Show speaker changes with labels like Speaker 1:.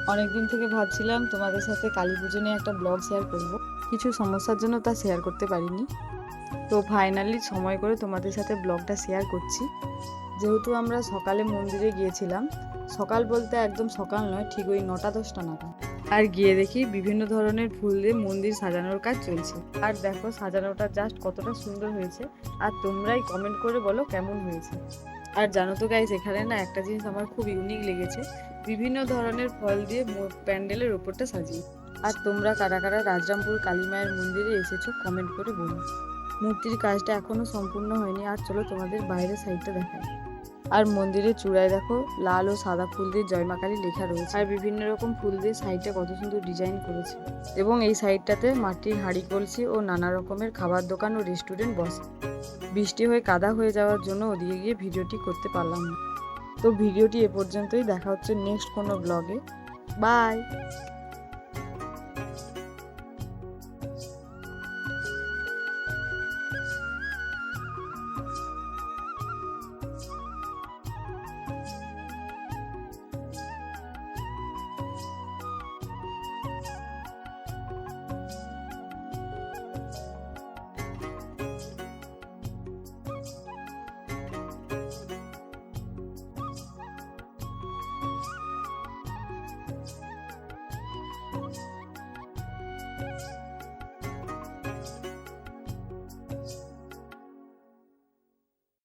Speaker 1: অনেকদিন থেকে ভাবছিলাম তোমাদের সাথে কালী পুজো নিয়ে একটা ব্লগ শেয়ার করব। কিছু সমস্যার জন্য তা শেয়ার করতে পারিনি। তো ফাইনালি সময় করে তোমাদের সাথে ব্লগটা শেয়ার করছি। যেহেতু আমরা সকালে মন্দিরে গিয়েছিলাম, সকাল বলতে একদম সকাল নয়, ঠিক ওই 9টা-10টা নাগাদ। আর গিয়ে দেখি বিভিন্ন ধরনের ফুল দিয়ে মন্দির সাজানোর কাজ চলছে। আর দেখো সাজানোটা জাস্ট কতটা সুন্দর হয়েছে। আর তোমরাই কমেন্ট করে বলো কেমন হয়েছে। আর জানো তো গাইস, এখানে না একটা জিনিস আমার খুব ইউনিক লেগেছে। বিভিন্ন ধরনের ফল দিয়ে প্যান্ডেলের ওপরটা সাজিয়ে। আর তোমরা কারা কারা রাজরামপুর কালী মায়ের মন্দিরে এসেছো কমেন্ট করে বলো। মূর্তির কাজটা এখনো সম্পূর্ণ হয়নি। আর চলো তোমাদের বাইরের সাইডটা দেখাই। আর মন্দিরের চূড়ায় দেখো লাল ও সাদা ফুল দিয়ে জয় মা কালী লেখা রয়েছে। আর বিভিন্ন রকম ফুল দিয়ে সাইডটা কত সুন্দর ডিজাইন করেছে। এবং এই সাইডটাতে মাটির হাঁড়ি কলসি ও নানা রকমের খাবার দোকান ও রেস্টুরেন্ট বসে। বৃষ্টি হয়ে কাদা হয়ে যাওয়ার জন্য ওদিকে গিয়ে ভিডিওটি করতে পারলাম না। তো ভিডিওটি এ পর্যন্তই। দেখা হচ্ছে নেক্সট কোনো ব্লগে। বাই।